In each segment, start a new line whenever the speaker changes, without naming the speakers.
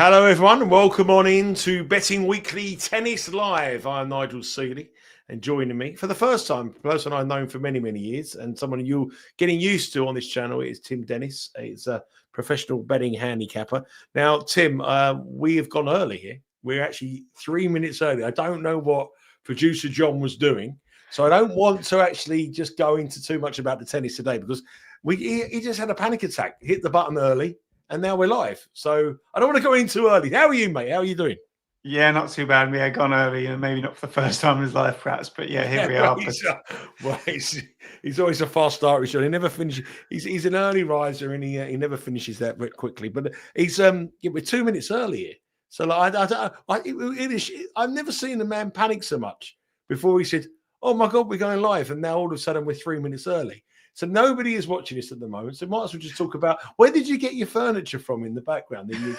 Hello, everyone, and welcome on in to Betting Weekly Tennis Live. I'm Nigel Seeley, and joining me for the first time, a person I've known for many, many years, and someone you're getting used to on this channel is Tim Dennis. He's a professional betting handicapper. Now, Tim, we have gone early here. We're actually 3 minutes early. I don't know what producer John was doing, so I don't want to actually just go into too much about the tennis today because he just had a panic attack, hit the button early. And now we're live. So I don't want to go in too early. How are you, mate? How are you doing?
Yeah, not too bad. We had gone early and maybe not for the first time in his life, perhaps. But yeah, here we are.
He's always a fast starter. He never finishes. He's an early riser and he never finishes that very quickly. But we're 2 minutes early here. So like, I've never seen a man panic so much before he said, "Oh my God, we're going live," and now all of a sudden we're 3 minutes early. So nobody is watching this at the moment. So might as well just talk about where did you get your furniture from in the background? And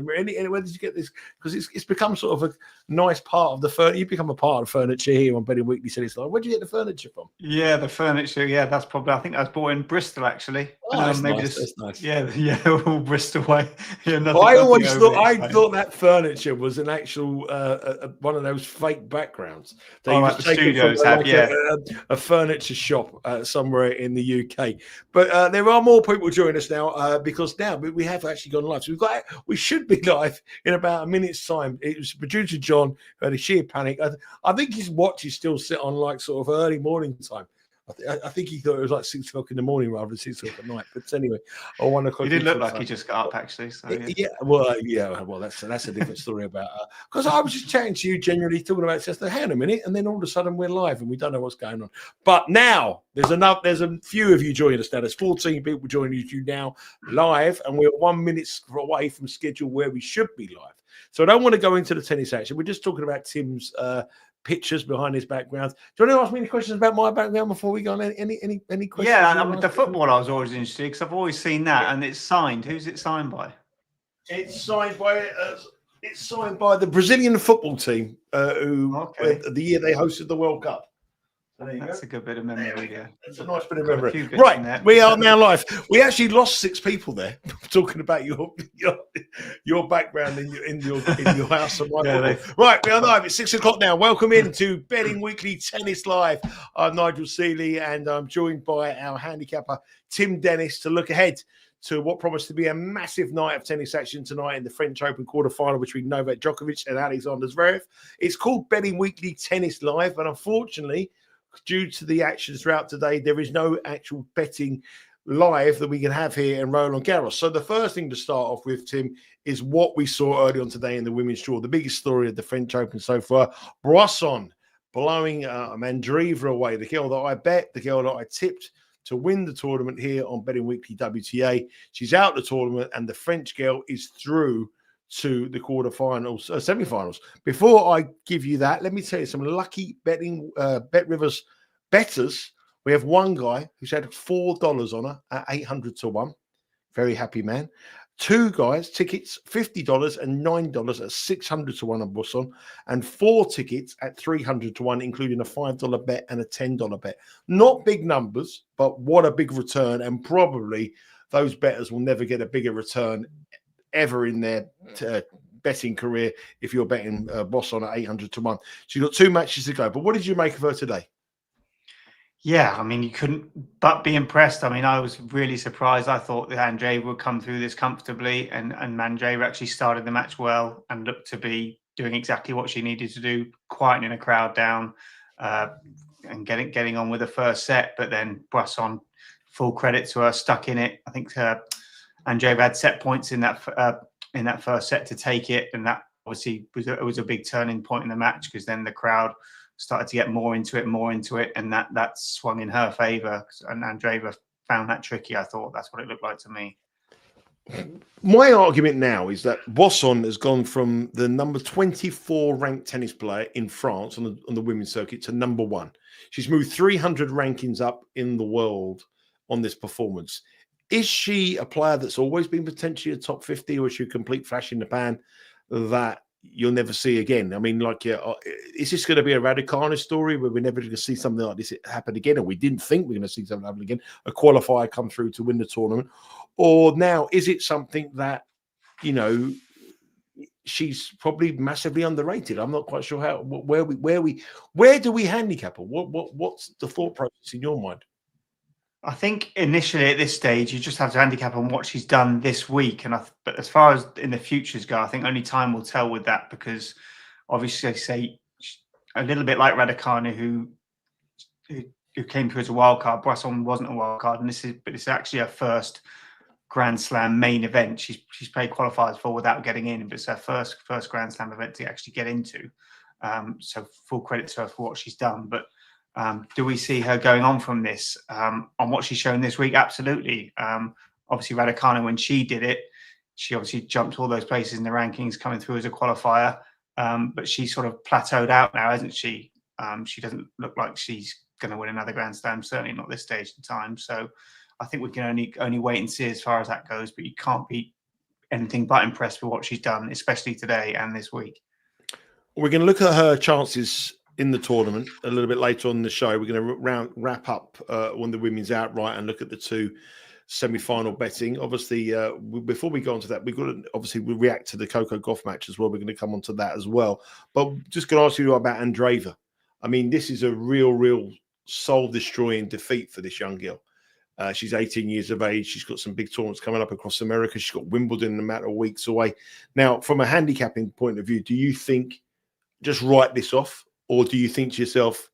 where did you get this? Because it's become sort of a nice part of the furniture. You've become a part of furniture here on Betting Weekly. So it's like, where did you get the furniture from?
Yeah, the furniture. Yeah, that's probably. I think that was bought in Bristol actually.
Oh, that's nice. That's nice.
Yeah, all Bristol way. Yeah,
I thought that furniture was an actual one of those fake backgrounds.
Like the studios have,
a furniture shop somewhere in the UK. But there are more people joining us now because now we have actually gone live. So we should be live in about a minute's time. It was producer John who had a sheer panic. I think his watch is still set on like sort of early morning time. I think he thought it was like 6 o'clock in the morning rather than 6 o'clock at night. But anyway, or 1 o'clock.
He did look like he just got up actually. So,
Well, that's a different story about because I was just chatting to you generally talking about just hang on a minute, and then all of a sudden we're live and we don't know what's going on. But now there's a few of you joining us now. There's 14 people joining you now live, and we're 1 minute away from schedule where we should be live. So I don't want to go into the tennis action. We're just talking about Tim's pictures behind his background. Do you want to ask me any questions about my background before we go on? Any questions?
Yeah, the football I was always interested because I've always seen that, and it's signed. Who's it signed by?
It's signed by the Brazilian football team, who the year they hosted the World Cup.
That's a good bit of memory. Yeah,
it's a nice bit of memory. Right, we are now live. We actually lost 6 people there talking about your background in your house. And right, we are live. It's 6 o'clock now. Welcome in to Betting Weekly Tennis Live. I'm Nigel Seeley, and I'm joined by our handicapper Tim Dennis to look ahead to what promised to be a massive night of tennis action tonight in the French Open quarterfinal between Novak Djokovic and Alexander Zverev. It's called Betting Weekly Tennis Live, but unfortunately, due to the actions throughout today, there is no actual betting live that we can have here in Roland Garros. So the first thing to start off with, Tim, is what we saw early on today in the women's draw. The biggest story of the French Open so far, Boisson blowing Andreeva away, the girl that I bet, the girl that I tipped to win the tournament here on Betting Weekly WTA. She's out the tournament, and the French girl is through to the quarterfinals, semifinals. Before I give you that, let me tell you some lucky betting Bet Rivers bettors. We have one guy who's had $4 on her at 800 to 1. Very happy man. Two guys, tickets, $50 and $9 at 600 to 1 on Boisson, and 4 tickets at 300 to 1, including a $5 bet and a $10 bet. Not big numbers, but what a big return. And probably those bettors will never get a bigger return ever in their betting career if you're betting Boisson at 800 to 1. So you've got 2 matches to go. But what did you make of her today?
Yeah, I mean, you couldn't but be impressed. I mean, I was really surprised. I thought that Andreeva would come through this comfortably, and Andreeva actually started the match well and looked to be doing exactly what she needed to do, quietening a crowd down and getting on with the first set. But then Boisson, full credit to her, stuck in it. I think Andreeva had set points in that first set to take it, and that obviously was a big turning point in the match because then the crowd started to get more into it, and that swung in her favour. And Andreeva found that tricky. I thought that's what it looked like to me.
My argument now is that Boisson has gone from the number 24 ranked tennis player in France on the women's circuit to number 1. She's moved 300 rankings up in the world on this performance. Is she a player that's always been potentially a top 50, or is she a complete flash in the pan that you'll never see again? I mean, is this going to be a Raducanu story where we're never going to see something like this happen again, or we didn't think we were going to see something happen again, a qualifier come through to win the tournament? Or now, is it something that, she's probably massively underrated. I'm not quite sure where do we handicap her? What's the thought process in your mind?
I think initially at this stage, you just have to handicap on what she's done this week. But as far as in the futures go, I think only time will tell with that, because obviously, I say a little bit like Raducanu, who came through as a wild card. Boisson wasn't a wild card, and this is actually her first Grand Slam main event. She's played qualifiers for without getting in, but it's her first Grand Slam event to actually get into. So full credit to her for what she's done. But do we see her going on from this on what she's shown this week? Absolutely. Obviously, Raducanu, when she did it, she obviously jumped all those places in the rankings coming through as a qualifier. But she's sort of plateaued out now, hasn't she? She doesn't look like she's going to win another Grand Slam, certainly not this stage in time. So I think we can only wait and see as far as that goes. But you can't be anything but impressed with what she's done, especially today and this week.
We're going to look at her chances in the tournament a little bit later on in the show. We're going to wrap up on the women's outright and look at the two semi-final betting. Obviously, before we go on to that, we've got to obviously react to the Coco Gauff match as well. We're going to come on to that as well. But just going to ask you about Andreeva. I mean, this is a real soul-destroying defeat for this young girl. She's 18 years of age. She's got some big tournaments coming up across America. She's got Wimbledon in a matter of weeks away. Now, from a handicapping point of view, do you think just write this off? Or do you think to yourself,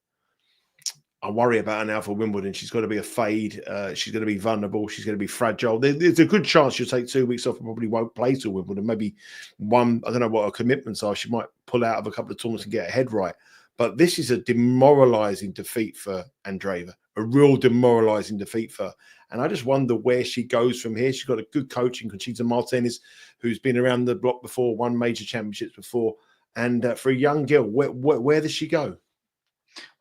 I worry about her now for Wimbledon. She's got to be a fade. She's going to be vulnerable. She's going to be fragile. There's a good chance she'll take 2 weeks off and probably won't play till Wimbledon. Maybe one, I don't know what her commitments are. She might pull out of a couple of tournaments and get her head right. But this is a demoralising defeat for Andreeva, a real demoralising defeat for her. And I just wonder where she goes from here. She's got a good coach in Conchita Martinez, who's been around the block before, won major championships before. And for a young girl, where does she go?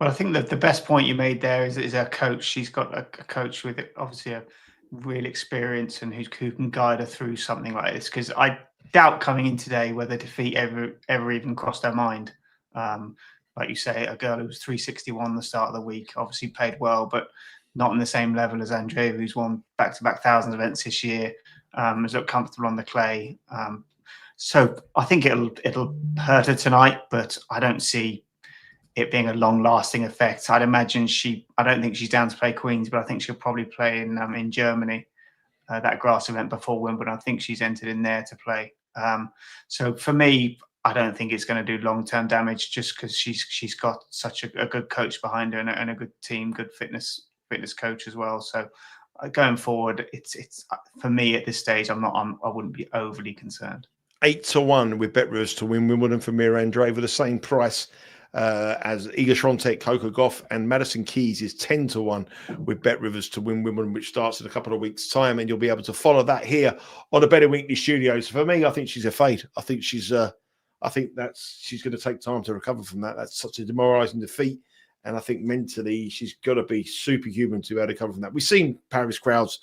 Well, I think that the best point you made there is her coach. She's got a coach with obviously a real experience and who can guide her through something like this. Because I doubt coming in today whether defeat ever even crossed her mind. Like you say, a girl who was 361 the start of the week, obviously played well, but not on the same level as Andreeva, who's won back-to-back thousands events this year, has looked comfortable on the clay. So I think it'll hurt her tonight, but I don't see it being a long-lasting effect. I'd imagine I don't think she's down to play Queens, but I think she'll probably play in Germany, that grass event before Wimbledon. I think she's entered in there to play. So for me, I don't think it's going to do long-term damage just because she's got such a good coach behind her and a good team, good fitness coach as well. So going forward, it's for me at this stage, I wouldn't be overly concerned.
8-1 with BetRivers to win Wimbledon for Mirra Andreeva, the same price as Iga Świątek, Coco Gauff, and Madison Keys is 10-1 with BetRivers to win Wimbledon, which starts in a couple of weeks' time, and you'll be able to follow that here on the Better Weekly Studios. For me, I think she's a fade. I think she's going to take time to recover from that. That's such a demoralising defeat, and I think mentally she's got to be superhuman to be able to recover from that. We've seen Paris crowds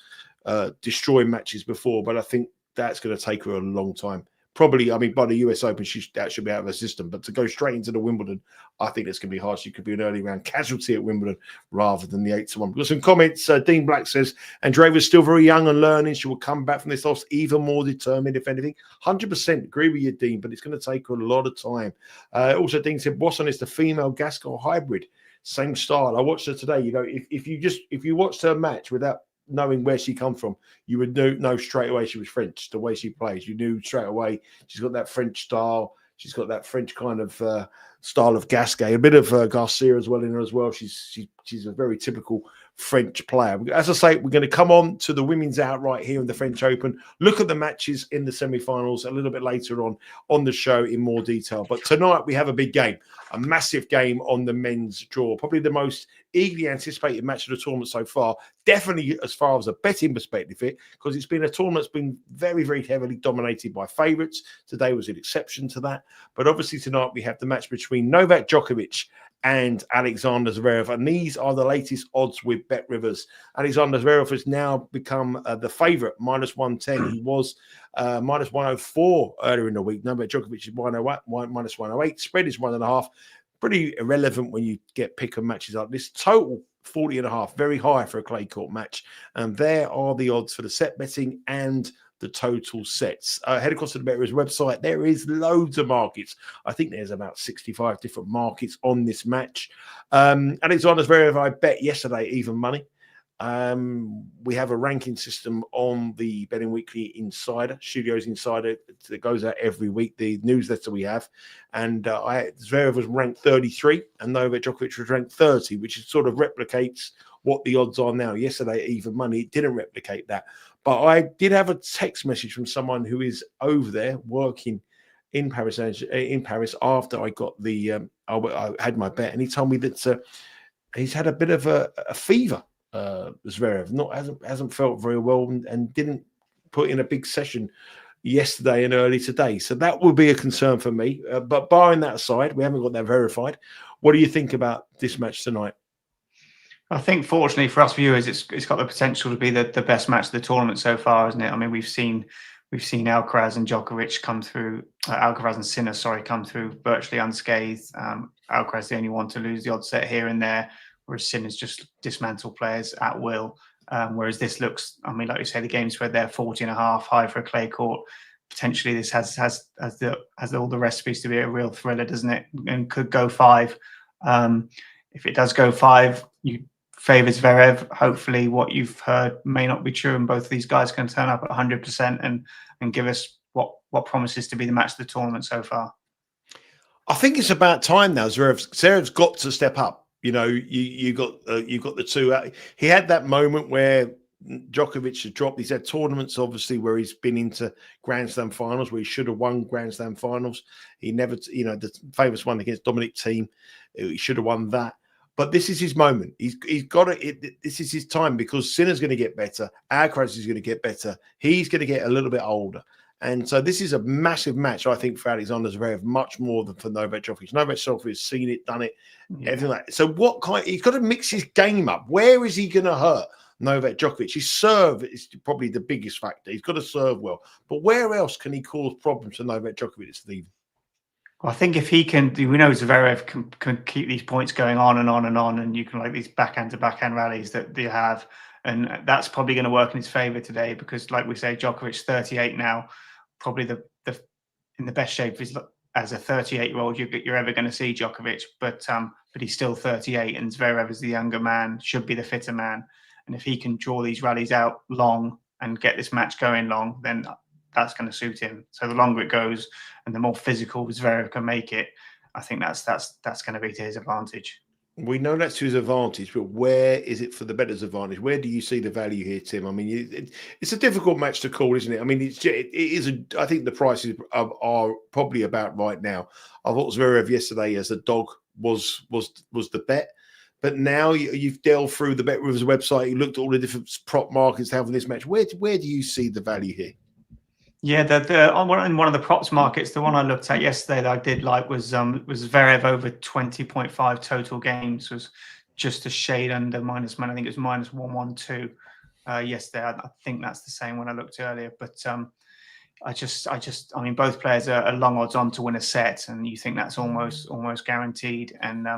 destroy matches before, but I think that's going to take her a long time. Probably, I mean, by the US Open, that should be out of her system. But to go straight into the Wimbledon, I think that's going to be hard. She could be an early round casualty at Wimbledon rather than the 8-1. We've got some comments. Dean Black says, Andreeva's still very young and learning. She will come back from this loss even more determined, if anything. 100% agree with you, Dean, but it's going to take her a lot of time. Also, Dean said, Boisson is the female Gascon hybrid. Same style. I watched her today. You know, if you watched her match without knowing where she come from, you would know straight away she was French. The way she plays, you knew straight away she's got that French style. She's got that French kind of style of Gasquet, a bit of Garcia as well in her as well. She's a very typical French player. As I say, we're going to come on to the women's outright here in the French Open. Look at the matches in the semi-finals a little bit later on the show in more detail. But tonight we have a big game, a massive game on the men's draw. Probably the most eagerly anticipated match of the tournament so far. Definitely as far as a betting perspective, because it's been a tournament that's been very, very heavily dominated by favourites. Today was an exception to that. But obviously tonight we have the match between Novak Djokovic and Alexander Zverev. And these are the latest odds with BetRivers. Alexander Zverev has now become the favourite, minus 110. He was minus 104 earlier in the week. Novak Djokovic is minus 108. Spread is 1.5. Pretty irrelevant when you get pick-em matches like this. Total 40.5, very high for a clay court match. And there are the odds for the set betting and the total sets. Head across to the BetRivers website. There is loads of markets. I think there's about 65 different markets on this match. Alexander Zverev, I bet yesterday, even money. We have a ranking system on the Betting Weekly Insider, Studios Insider, that goes out every week, the newsletter we have. And Zverev was ranked 33 and Novak Djokovic was ranked 30, which sort of replicates what the odds are now. Yesterday, even money, it didn't replicate that. But I did have a text message from someone who is over there working in Paris after I got the I had my bet, and he told me that he's had a bit of a fever. Zverev hasn't felt very well and didn't put in a big session yesterday and early today. So that would be a concern for me. But barring that aside, we haven't got that verified. What do you think about this match tonight?
I think, fortunately for us viewers, it's got the potential to be the best match of the tournament so far, isn't it? I mean, we've seen Alcaraz and Djokovic come through. Alcaraz and Sinner, come through virtually unscathed. Alcaraz the only one to lose the odd set here and there, whereas Sinner's just dismantle players at will. Whereas this looks, I mean, like you say, the game spread there 40.5, high for a clay court. Potentially, this has all the recipes to be a real thriller, doesn't it? And could go 5. If it does go 5, you favour Zverev. Hopefully, what you've heard may not be true, and both of these guys can turn up at 100% and give us what promises to be the match of the tournament so far. I
think it's about time now. Zverev's got to step up. You know, you got the two. He had that moment where Djokovic had dropped. He's had tournaments, obviously, where he's been into Grand Slam finals, where he should have won Grand Slam finals. He never, the famous one against Dominic Thiem, he should have won that. But this is his moment. He's got to. This is his time, because Sinner's going to get better. Alcaraz is going to get better. He's going to get a little bit older. And so this is a massive match, I think, for Alexander Zverev, much more than for Novak Djokovic. Novak Djokovic has seen it, done it, everything like that. So he's got to mix his game up. Where is he going to hurt Novak Djokovic? His serve is probably the biggest factor. He's got to serve well. But where else can he cause problems to Novak Djokovic, Steve?
Well, I think if he can, we know Zverev can keep these points going on and on and on, and you can like these backhand to backhand rallies that you have, and that's probably going to work in his favour today, because, like we say, Djokovic's 38 now, probably the in the best shape as a 38-year-old you're ever going to see Djokovic, but he's still 38, and Zverev is the younger man, should be the fitter man, and if he can draw these rallies out long and get this match going long, then that's going to suit him. So the longer it goes and the more physical Zverev can make it, I think that's going to be to his advantage. We know that's to his advantage, but where is it for the bettor's advantage? Where do you see the value here, Tim? I mean, it's a difficult match to call, isn't it? I mean, it is. I think the prices are probably about right now. I thought Zverev yesterday as a dog was the bet. But now you've delved through the BetRivers website, you looked at all the different prop markets having this match. Where do you see the value here? Yeah, in one of the props markets, the one I looked at yesterday that I did like was Zverev over 20.5 total games, was just a shade under minus man. I think it was minus 112 yesterday. I think that's the same when I looked earlier. But I mean, both players are long odds on to win a set, and you think that's almost guaranteed. And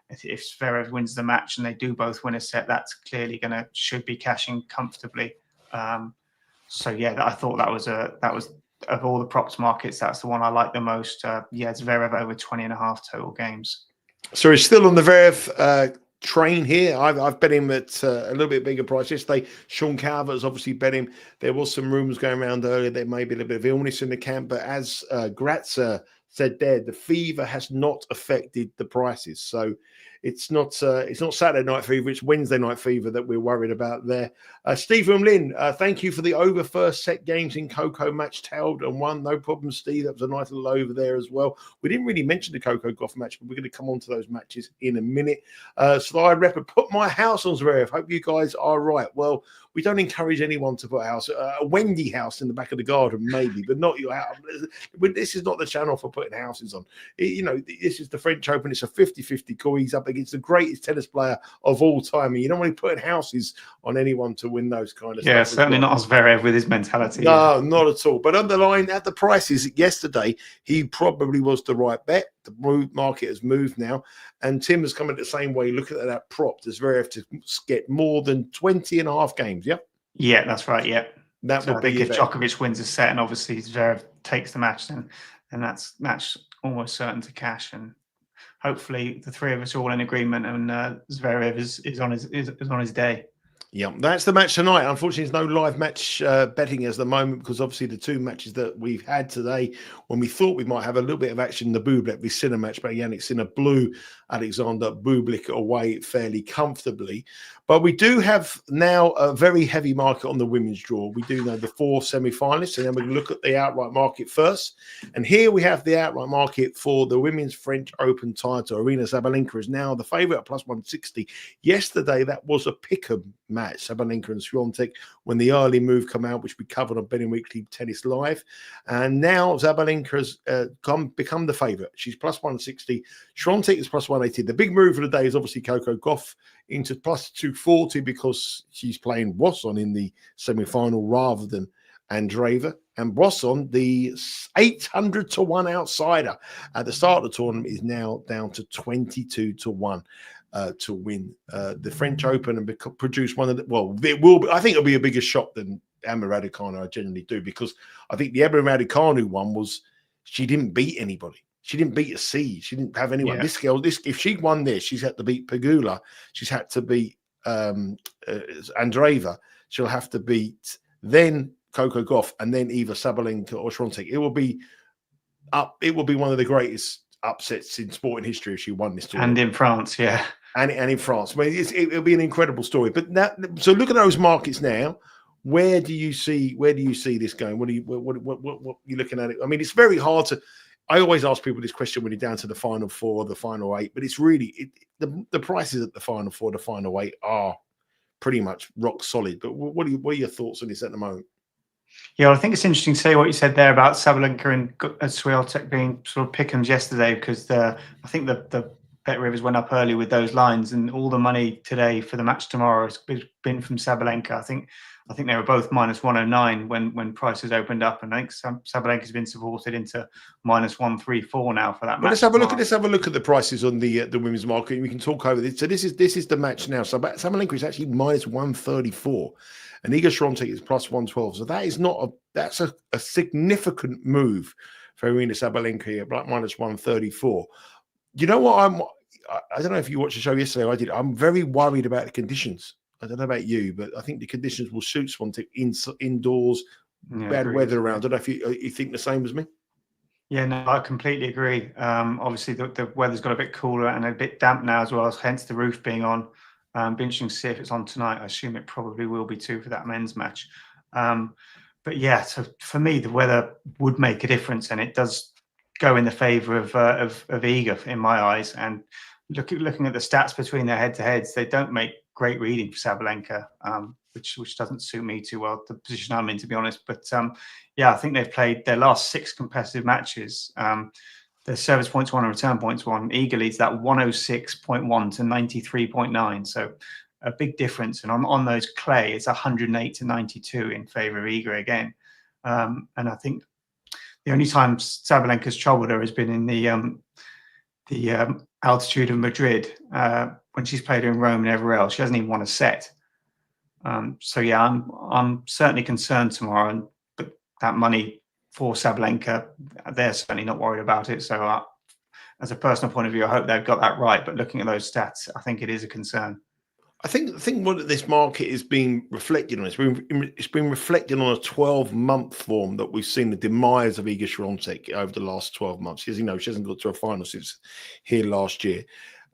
if Zverev wins the match and they do both win a set, that's clearly should be cashing comfortably. So yeah, I thought that was of all the props markets, that's the one I like the most. It's Zverev over 20.5 total games. So he's still on the Zverev train here. I've bet him at a little bit bigger price yesterday. Sean Calvert has obviously bet him. There was some rumours going around earlier there may be a little bit of illness in the camp, but as Gratzer said there, the fever has not affected the prices. So it's not Saturday night fever, it's Wednesday night fever that we're worried about there. Stephen Lynn, thank you for the over first set games in Coco match, tailed and won. No problem, Steve. That was a nice little over there as well. We didn't really mention the Coco Gauff match, but we're going to come on to those matches in a minute. Slide Repper, put my house on Zverev. Hope you guys are right. Well, we don't encourage anyone to put a house, a Wendy house in the back of the garden, maybe, but not your house. This is not the channel for putting houses on. This is the French Open. It's a 50-50 call. He's up against the greatest tennis player of all time. And you don't want to put houses on anyone to win those kind of stuff. Yeah, certainly not Zverev with his mentality. No, not at all. But underlying at the prices yesterday, he probably was the right bet. The market has moved now. And Tim has come in the same way. Look at that prop. Does Zverev to get more than 20.5 games, yeah? Yeah, that's right, yeah.
That would be
if Djokovic wins a set and obviously Zverev takes the match, then that's match almost certain to cash. And hopefully the three of us are all in agreement, and Zverev is on his day.
Yeah, that's the match tonight. Unfortunately, there's no live match betting at the moment because obviously the two matches that we've had today, when we thought we might have a little bit of action, the Bublik Sinner match, but Yannick Sinner blew Alexander Bublik away fairly comfortably. But we do have now a very heavy market on the women's draw. We do know the 4 semi-finalists, and then we can look at the outright market first. And here we have the outright market for the Women's French Open title. Aryna Sabalenka is now the favourite at plus 160. Yesterday, that was a pick'em match, Sabalenka and Swiatek, when the early move come out, which we covered on Betting Weekly Tennis Live. And now Sabalenka has become the favourite. She's plus 160. Swiatek is plus 180. The big move of the day is obviously Coco Gauff into plus 240 because she's playing Boisson in the semi-final rather than Andreeva. And Boisson, the 800 to 1 outsider at the start of the tournament, is now down to 22 to 1 to win the French Open and produce one of the, well, it will be, I think it'll be a bigger shock than Emma Raducanu. I generally do, because I think the Emma Raducanu one was, she didn't beat anybody. She didn't beat a seed. She didn't have anyone. Yeah. This girl, if she won this, she's had to beat Pegula. She's had to beat Andreeva. She'll have to beat then Coco Gauff and then either Sabalenka or Swiatek. It will be up. It will be one of the greatest upsets in sporting history if she won this tournament.
And in France, yeah.
And in France. I mean, it'll be an incredible story. But so look at those markets now. Where do you see this going? What are you looking at it? I mean, it's very hard to. I always ask people this question when you're down to the final 4, the final 8, but it's really the prices at the final 4, the final 8 are pretty much rock solid. But what are your thoughts on this at the moment?
Yeah, well, I think it's interesting to say what you said there about Sabalenka and Swiatek being sort of pick'ems yesterday, because I think the Bet Rivers went up early with those lines, and all the money today for the match tomorrow has been from Sabalenka. I think they were both minus 109 when prices opened up, and I think Sabalenka's been supported into minus 134 now for that match.
Let's have a look at the prices on the women's market, and we can talk over this. So this is the match now. So Sabalenka is actually minus 134, and Iga Swiatek is plus 112. So that is that's a significant move for Aryna Sabalenka here, like minus 134. You know what? I don't know if you watched the show yesterday. I did. I'm very worried about the conditions. I don't know about you, but I think the conditions will suit Swiatek indoors, bad weather around. I don't know if you think the same as me.
Yeah, no, I completely agree. Obviously, the weather's got a bit cooler and a bit damp now as well, hence the roof being on. Be interesting to see if it's on tonight. I assume it probably will be too for that men's match. But yeah, so for me, the weather would make a difference, and it does go in the favour of Iga in my eyes. And looking at the stats between their head-to-heads, they don't make great reading for Sabalenka, which doesn't suit me too well, the position I'm in, to be honest. But yeah, I think they've played their last 6 competitive matches. Their service points won and return points won. Iga leads that 106.1 to 93.9. So a big difference. And on those clay, it's 108 to 92 in favour of Iga again. And I think the only time Sabalenka's troubled her has been in the altitude of Madrid, when she's played in Rome and everywhere else. She hasn't even won a set. So yeah, I'm certainly concerned tomorrow. But that money for Sabalenka, they're certainly not worried about it. So as a personal point of view, I hope they've got that right. But looking at those stats, I think it is a concern.
I think what this market is being reflected on, it's been reflected on a 12-month form that we've seen the demise of Iga Swiatek over the last 12 months. As you know, she hasn't got to a final since here last year.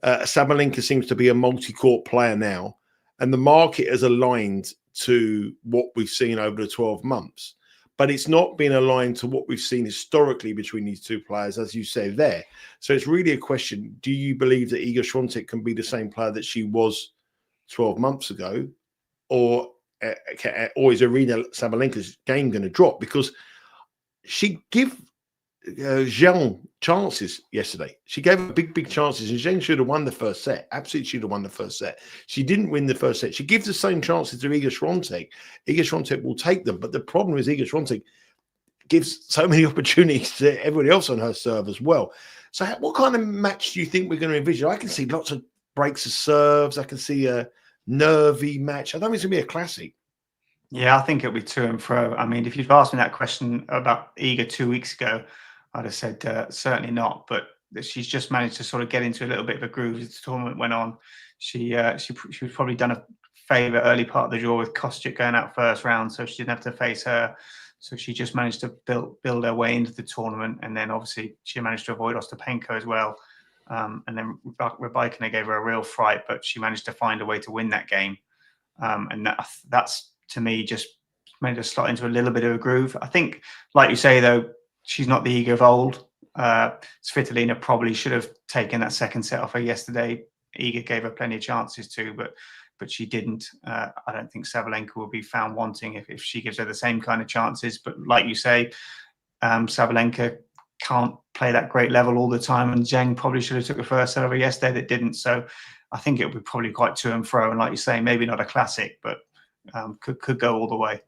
Sabalenka seems to be a multi-court player now, and the market has aligned to what we've seen over the 12 months. But it's not been aligned to what we've seen historically between these two players, as you say there. So it's really a question: do you believe that Iga Swiatek can be the same player that she was 12 months ago, or is Aryna Sabalenka's game going to drop? Because she gave Zhang chances yesterday. She gave her big chances, and Zhang should have won the first set. Absolutely should have won the first set. She didn't win the first set. She gives the same chances to Iga Swiatek. Iga Swiatek will take them, but the problem is Iga Swiatek gives so many opportunities to everybody else on her serve as well. So what kind of match do you think we're going to envision? I can see lots of breaks of serves. I can see a nervy match. I don't think it's going to be a classic.
Yeah, I think it'll be to and fro. I mean, if you'd asked me that question about Iga 2 weeks ago, I'd have said certainly not. But she's just managed to sort of get into a little bit of a groove as the tournament went on. She was probably done a favour early part of the draw with Kostic going out first round, so she didn't have to face her. So she just managed to build her way into the tournament, and then obviously she managed to avoid Ostapenko as well. And then Rybakina gave her a real fright, but she managed to find a way to win that game. And that's to me just made her slot into a little bit of a groove. I think, like you say, though, she's not the Iga of old. Svitolina probably should have taken that second set off her yesterday. Iga gave her plenty of chances too, but she didn't. I don't think Sabalenka will be found wanting if she gives her the same kind of chances. But like you say, Sabalenka can't play that great level all the time, and Zheng probably should have took the first set over yesterday that didn't. So I think it'll be probably quite to and fro. And like you say, maybe not a classic, but could go all the way.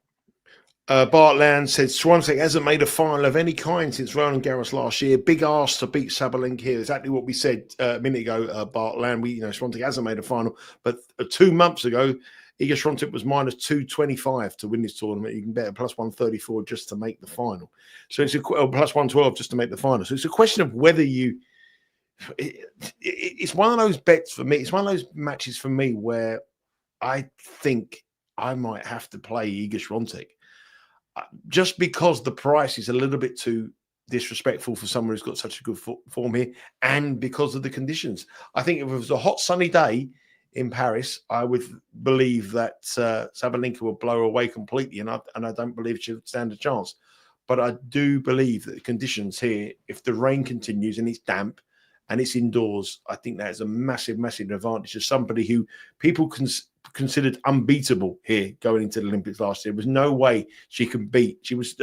Bartland said Swiatek hasn't made a final of any kind since Roland Garros last year. Big ask to beat Sabalenka here. Exactly what we said a minute ago, Bartland. Swiatek hasn't made a final, but 2 months ago, Iga Swiatek was minus 225 to win this tournament. You can bet a plus 134 just to make the final. So it's plus 112 just to make the final. So it's a question of whether you. It's one of those bets for me. It's one of those matches for me where I think I might have to play Iga Swiatek. Just because the price is a little bit too disrespectful for someone who's got such a good form here, and because of the conditions. I think if it was a hot sunny day in Paris, I would believe that Sabalenka will blow her away completely, and I don't believe she would stand a chance. But I do believe that the conditions here, if the rain continues and it's damp and it's indoors, I think that is a massive, massive advantage to somebody who people considered unbeatable here going into the Olympics last year. There was no way she could beat. She was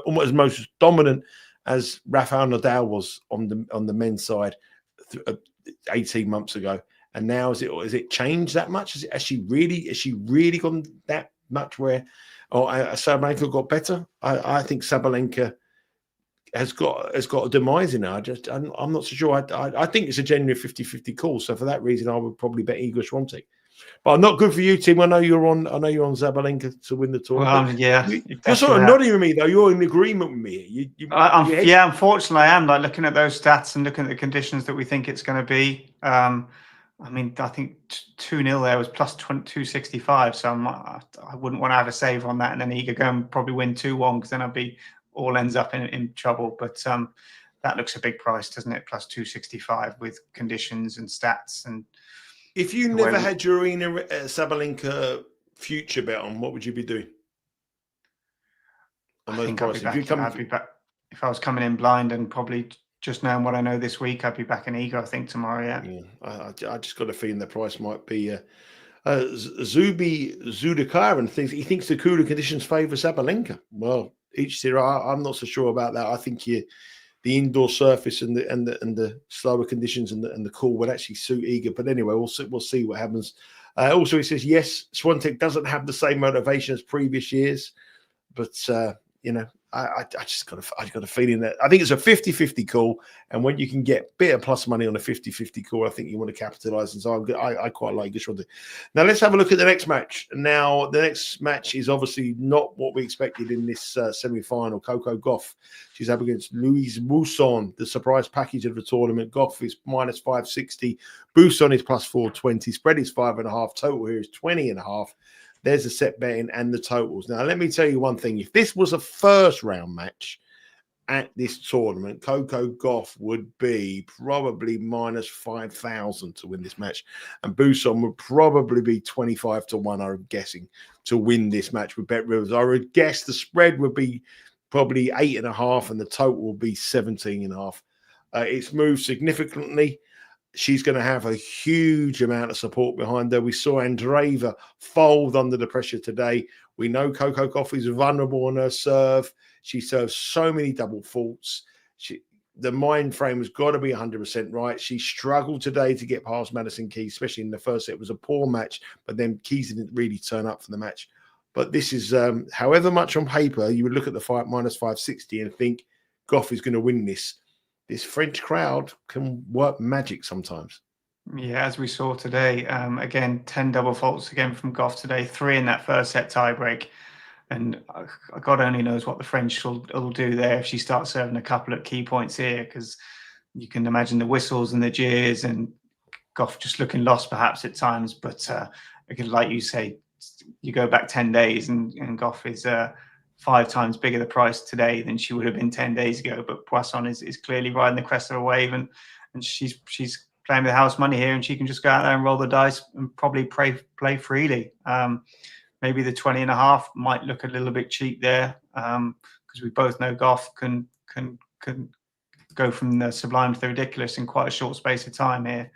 almost as most dominant as Rafael Nadal was on the men's side 18 months ago. And now has it changed that much? Has she really gone that much where Sabalenka got better? I think Sabalenka has got a demise in her. I'm not so sure. I think it's a genuine 50-50 call. So for that reason, I would probably bet Iga Swiatek. But not good for you, Tim. I know you're on Sabalenka to win the tournament.
Well, yeah,
you're sort of nodding with me though. You're in agreement with me.
Yeah, unfortunately, I am. Like looking at those stats and looking at the conditions that we think it's going to be. I mean, I think 2-0 there was plus 265. So I wouldn't want to have a save on that, and then Iga go and probably win 2-1 because then I'd be all ends up in trouble. But that looks a big price, doesn't it? Plus 265 with conditions and stats. And
if you never had your Aryna Sabalenka future bet on, what would you be doing?
I think I'd be back. If I was coming in blind and probably just knowing what I know this week, I'd be back in Iga, I think, tomorrow. Yeah.
I just got a feeling the price might be Zudakar and things. He thinks the cooler conditions favour Sabalenka. Well, each year, I'm not so sure about that. I think the indoor surface and the slower conditions and the cool would actually suit Iga. But anyway, we'll see what happens. Also, he says yes, Swiatek doesn't have the same motivation as previous years, but I got a feeling that I think it's a 50-50 call, and when you can get a bit of plus money on a 50-50 call, I think you want to capitalize. And so I quite like this one. Now let's have a look at the next match. Now the next match is obviously not what we expected in this semi-final. Coco Gauff, she's up against Lois Boisson, the surprise package of the tournament. Gauff is minus 560, Boisson is plus 420, spread is 5.5, total here is 20.5. There's the set betting and the totals. Now, let me tell you one thing. If this was a first round match at this tournament, Coco Gauff would be probably minus 5,000 to win this match. And Boisson would probably be 25 to 1, I'm guessing, to win this match with Bet Rivers. I would guess the spread would be probably 8.5 and the total will be 17.5. It's moved significantly. She's going to have a huge amount of support behind her. We saw Andreeva fold under the pressure today. We know Coco Gauff is vulnerable on her serve. She serves so many double faults. The mind frame has got to be 100% right. She struggled today to get past Madison Keys, especially in the first set. It was a poor match, but then Keys didn't really turn up for the match. But this is, however much on paper, you would look at the fight minus 560 and think Gauff is going to win this. This French crowd can work magic sometimes.
Yeah, as we saw today, again, 10 double faults again from Gauff today, 3 in that first set tiebreak. And God only knows what the French will do there if she starts serving a couple of key points here, because you can imagine the whistles and the jeers and Gauff just looking lost perhaps at times. But like you say, you go back 10 days and Gauff is 5 times bigger the price today than she would have been 10 days ago. But Boisson is clearly riding the crest of a wave, and she's playing with house money here, and she can just go out there and roll the dice and probably play freely. Maybe the 20.5 might look a little bit cheap there, because we both know Gauff can go from the sublime to the ridiculous in quite a short space of time here,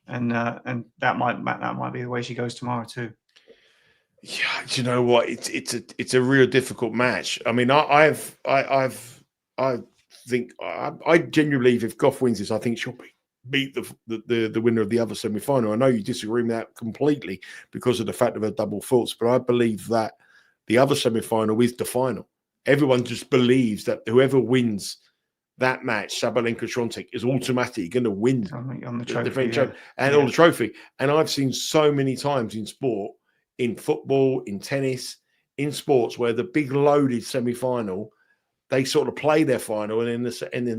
and that might be the way she goes tomorrow too.
Yeah, do you know what? It's a real difficult match. I mean, I think I genuinely believe if Gauff wins this, I think she'll beat the winner of the other semi-final. I know you disagree with that completely because of the fact of her double faults, but I believe that the other semi-final is the final. Everyone just believes that whoever wins that match, Sabalenka Swiatek, is automatically going to win
on the trophy,
all the trophy. And I've seen so many times in sport, in football, in tennis, in sports, where the big loaded semi-final, they sort of play their final and in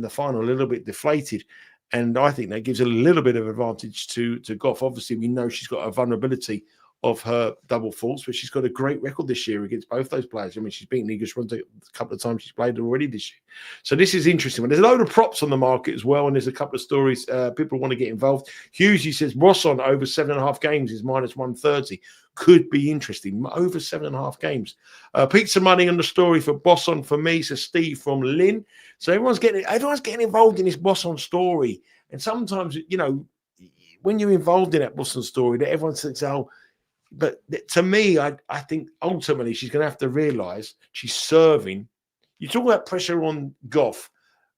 the final a little bit deflated. And I think that gives a little bit of advantage to Gauff. Obviously, we know she's got a vulnerability of her double faults, but she's got a great record this year against both those players. I mean, she's beaten Iga Swiatek a couple of times she's played already this year. So this is interesting. But there's a load of props on the market as well, and there's a couple of stories. People want to get involved. Hughesy says Boisson over 7.5 games is -130. Could be interesting. Over 7.5 games. Pizza money on the story for Boisson for me, says Steve from Lynn. So everyone's getting involved in this Boisson story. And sometimes, you know, when you're involved in that Boisson story, that everyone says, oh, but to me, I think ultimately she's going to have to realise she's serving. You talk about pressure on Gauff.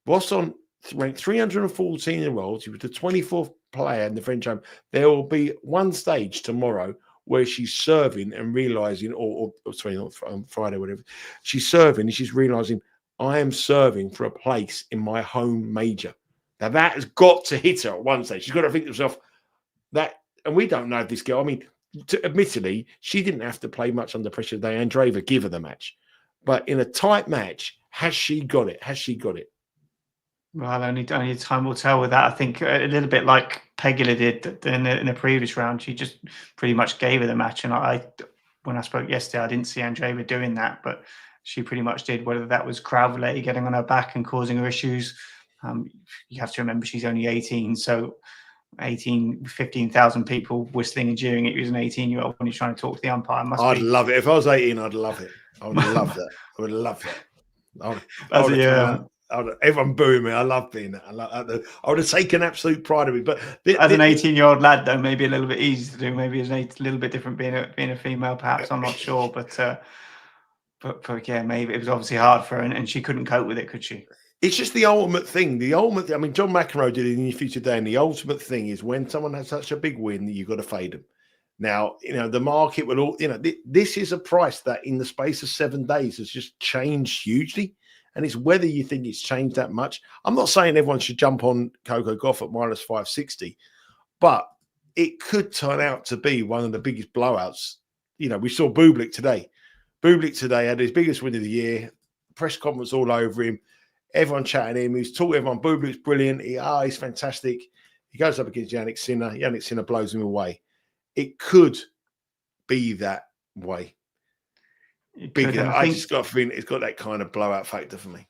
Boisson ranked 314 in the world. She was the 24th player in the French Open. There will be one stage tomorrow where she's serving and realising, or sorry, not on Friday, whatever. She's serving and she's realising, I am serving for a place in my home major. Now that has got to hit her at one stage. She's got to think to herself that, and we don't know if this girl, I mean, admittedly, she didn't have to play much under pressure today. Andreeva give her the match. But in a tight match, has she got it? Has she got it?
Well, only time will tell with that. I think a little bit like Pegula did in the previous round. She just pretty much gave her the match. And when I spoke yesterday, I didn't see Andreeva doing that, but she pretty much did, whether that was crowd-related, getting on her back and causing her issues. You have to remember she's only 18, so 15,000 people whistling and jeering at you as an 18-year-old when you're trying to talk to the umpire.
I'd love it. If I was 18, I'd love it. I would love that. I would love that. Everyone booing me. I love being that. I would have taken absolute pride of it. But
as an 18-year-old lad, though, maybe a little bit easy to do. Maybe it's a little bit different being a female, perhaps. I'm not sure, but yeah, maybe it was obviously hard for her, and she couldn't cope with it, could she?
It's just the ultimate thing. I mean, John McEnroe did it in Your Future Day, and the ultimate thing is when someone has such a big win, you've got to fade them. Now, you know, the market will all, you know, this is a price that in the space of 7 days has just changed hugely. And it's whether you think it's changed that much. I'm not saying everyone should jump on Coco Gauff at -560, but it could turn out to be one of the biggest blowouts. You know, we saw Bublik today. Bublik today had his biggest win of the year, press conference all over him. Everyone chatting him. He's taught everyone Bublik's brilliant. He's fantastic. He goes up against Jannik Sinner. Jannik Sinner blows him away. It could be that way. I just got a feeling it's got that kind of blowout factor for me.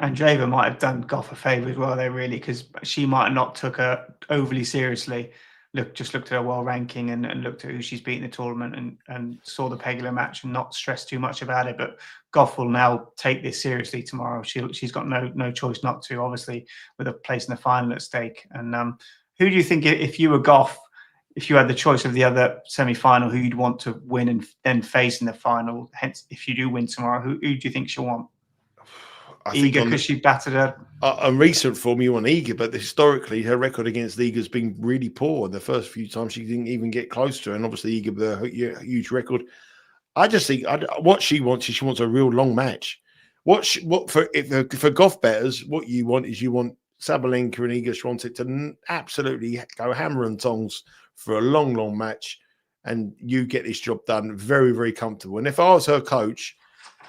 Andreeva might have done Gauff a favour as well, there, really, because she might have not took her overly seriously. Just looked at her world ranking and looked at who she's beaten in the tournament and saw the Pegula match and not stressed too much about it. But Gauff will now take this seriously tomorrow. She's got no choice not to, obviously, with a place in the final at stake. And who do you think, if you were Gauff, if you had the choice of the other semi-final, who you'd want to win and then face in the final? Hence, if you do win tomorrow, who do you think she'll want? Iga, because she battered her.
On recent form, you want Iga, but historically, her record against Iga has been really poor. The first few times she didn't even get close to her, and obviously Iga with a huge record. I just think what she wants is she wants a real long match. For Gauff bettors, what you want is you want Sabalenka and Iga Swiatek to absolutely go hammer and tongs for a long, long match, and you get this job done very, very comfortable. And if I was her coach,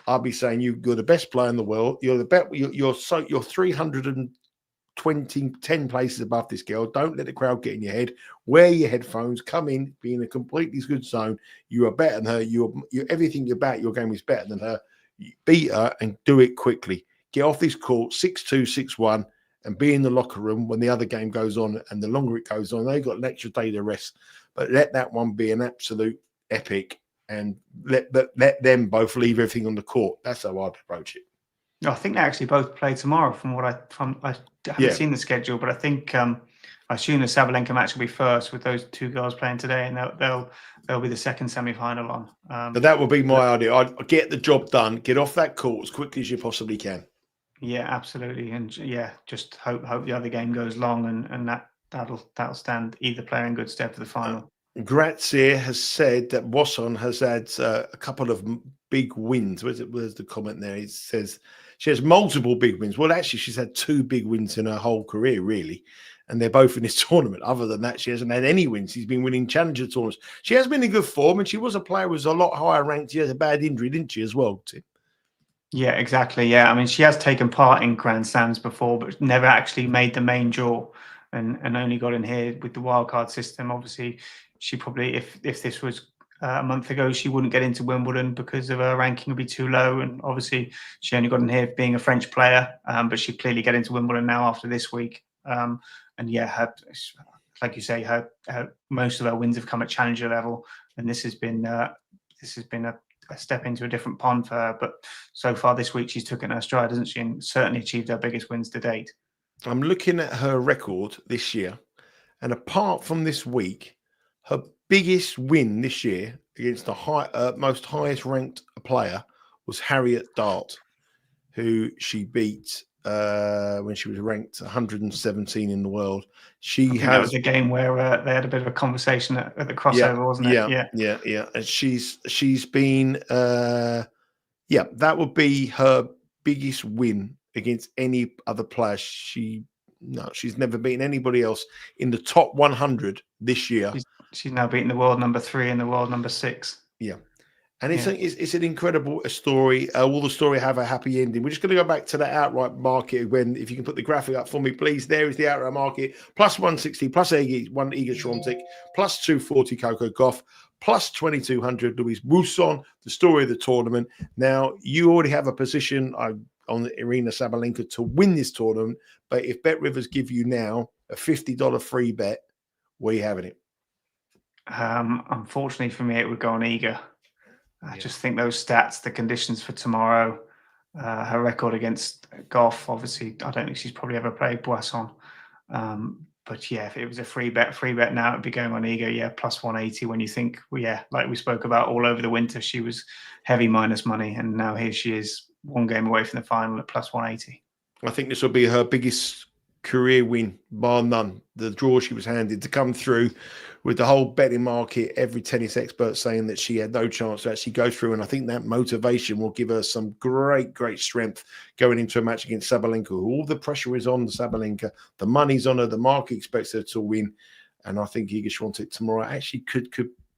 I'll be saying you're the best player in the world. You're the best. You're 320, 10 places above this girl. Don't let the crowd get in your head. Wear your headphones. Come in, be in a completely good zone. You are better than her. You're everything about your game is better than her. You beat her and do it quickly. Get off this court 6-2, 6-1, and be in the locker room when the other game goes on. And the longer it goes on, they've got an extra day to rest. But let that one be an absolute epic, and let them both leave everything on the court. That's how I'd approach it.
I think they actually both play tomorrow. I haven't seen the schedule, but I think I assume the Sabalenka match will be first with those two girls playing today, and they'll be the second semi-final on.
But that would be my idea. I'd get the job done, get off that court as quickly as you possibly can.
Yeah, absolutely, and just hope the other game goes long, and that'll stand either player in good stead for the final.
Grazie has said that Boisson has had a couple of big wins. Where's the comment there? It says she has multiple big wins. Well, actually, she's had 2 big wins in her whole career, really. And they're both in this tournament. Other than that, she hasn't had any wins. She's been winning challenger tournaments. She has been in good form, and she was a player who was a lot higher ranked. She has a bad injury, didn't she, as well, Tim?
Yeah, exactly. Yeah, I mean, she has taken part in Grand Slams before, but never actually made the main draw, and only got in here with the wildcard system. Obviously, she probably, if this was a month ago, she wouldn't get into Wimbledon because of her ranking would be too low. And obviously, she only got in here being a French player, but she clearly get into Wimbledon now after this week. And yeah, like you say, her most of her wins have come at challenger level, and this has been a step into a different pond for her. But so far this week, she's taken her stride, hasn't she? And certainly achieved her biggest wins to date.
I'm looking at her record this year, and apart from this week, her biggest win this year against the most highest ranked player was Harriet Dart, who she beat when she was ranked 117 in the world.
That was a game where they had a bit of a conversation at the crossover, wasn't it?
Yeah. And she's been that would be her biggest win against any other player. She's never beaten anybody else in the top 100 this year.
She's now beaten the world number 3 and the world number 6.
Yeah. And it's an incredible story. Will the story have a happy ending? We're just going to go back to the outright market. If you can put the graphic up for me, please. There is the outright market. Plus 160, plus 1 Iga Swiatek, plus 240 Coco Gauff, plus 2,200 Louis Boisson, the story of the tournament. Now, you already have a position on the Aryna Sabalenka to win this tournament. But if Bet Rivers give you now a $50 free bet, where are you having it?
Unfortunately for me, it would go on Iga. I just think those stats, the conditions for tomorrow, her record against Gauff, obviously, I don't think she's probably ever played Boisson. But yeah, if it was a free bet now, it'd be going on Iga. Yeah, plus 180 when you think, like we spoke about all over the winter, she was heavy minus money. And now here she is 1 game away from the final at plus 180.
I think this will be her biggest career win, bar none. The draw she was handed to come through with the whole betting market, every tennis expert saying that she had no chance to actually go through. And I think that motivation will give her some great strength going into a match against Sabalenka. All the pressure is on the Sabalenka. The money's on her. The market expects her to win. And I think Iga Swiatek tomorrow actually could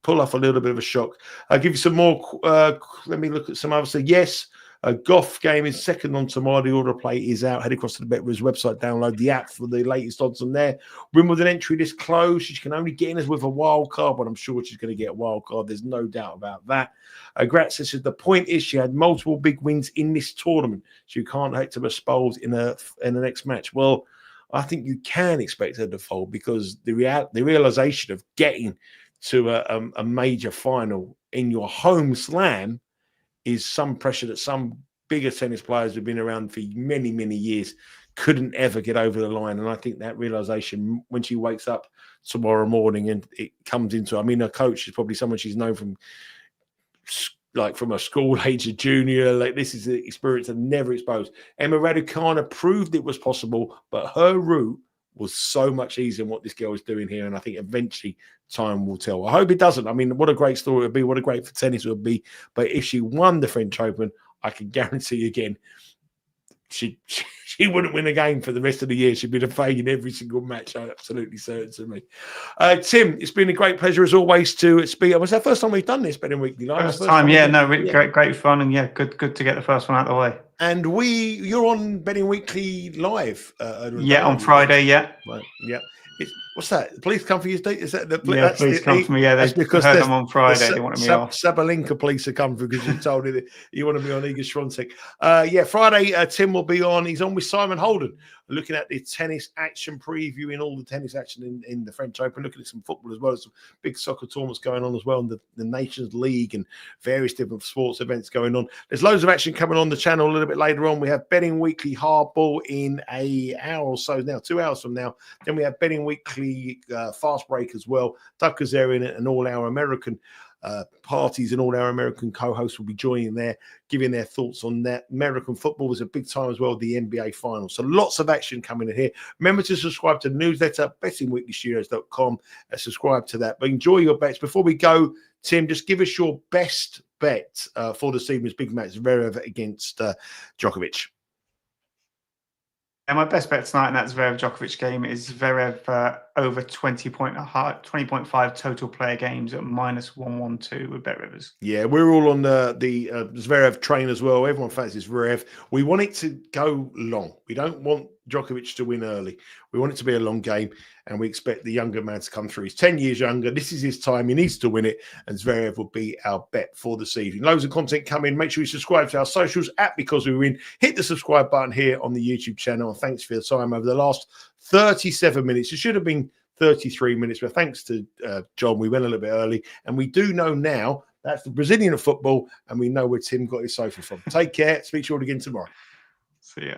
pull off a little bit of a shock. I'll give you some more. Let me look at some others. So yes, a Gauff game is second on tomorrow. The order of play is out. Head across to the BetRivers website, download the app for the latest odds on there. Wimbledon entry this close. She can only get in as with a wild card, but I'm sure she's going to get a wild card. There's no doubt about that. Grazia says the point is she had multiple big wins in this tournament. She can't hope to expose in the next match. Well, I think you can expect her to fold because the realization of getting to a major final in your home slam is some pressure that some bigger tennis players who've been around for many, many years couldn't ever get over the line. And I think that realization when she wakes up tomorrow morning and it comes into, I mean, her coach is probably someone she's known from a school age, a junior. Like, this is the experience I've never exposed. Emma Raducanu proved it was possible, but her route was so much easier than what this girl is doing here. And I think eventually time will tell. I hope it doesn't. I mean, what a great story it would be. What a great for tennis it would be. But if she won the French Open, I can guarantee again, she wouldn't win a game for the rest of the year. She'd be the fade in every single match. I'm absolutely certain to me. Tim, it's been a great pleasure as always to speak. Was that the first time we've done this Betting Weekly Live?
First time, yeah. No, really great fun, and yeah, good to get the first one out of the way.
And you're on Betting Weekly Live.
On Friday. Yeah.
Right. Yeah. What's that? The police come for you? Is that the
police come for me? Yeah, that's because heard them on Friday. They wanted me off.
Sabalenka police are coming because you told me that you want to be on Iga Świątek. Friday, Tim will be on. He's on with Simon Holden, looking at the tennis action, previewing all the tennis action in the French Open, looking at some football as well. Some big soccer tournaments going on as well, and the Nations League and various different sports events going on. There's loads of action coming on the channel a little bit later on. We have Betting Weekly Hardball in an hour or so now, 2 hours from now. Then we have Betting Weekly Fast Break as well. Doug Kazarian and all our American parties and all our American co-hosts will be joining there, giving their thoughts on that. American football was a big time as well, the NBA finals. So lots of action coming in here. Remember to subscribe to the newsletter, bettingweeklystudios.com. Subscribe to that. But enjoy your bets. Before we go, Tim, just give us your best bet for this evening's big match, Zverev against Djokovic.
And my best bet tonight in that Zverev Djokovic game is Zverev over 20.5 total player games at -112 with Bet Rivers.
Yeah, we're all on the Zverev train as well. Everyone fancies Zverev. We want it to go long. We don't want Djokovic to win early. We want it to be a long game, and we expect the younger man to come through. He's 10 years younger. This is his time. He needs to win it, and Zverev will be our bet for this evening. Loads of content coming. Make sure you subscribe to our socials at Because We Win. Hit the subscribe button here on the YouTube channel. Thanks for your time over the last 37 minutes. It should have been 33 minutes, but thanks to John, we went a little bit early, and we do know now that's the Brazilian football, and we know where Tim got his sofa from. Take care. Speak to you all again tomorrow.
See ya.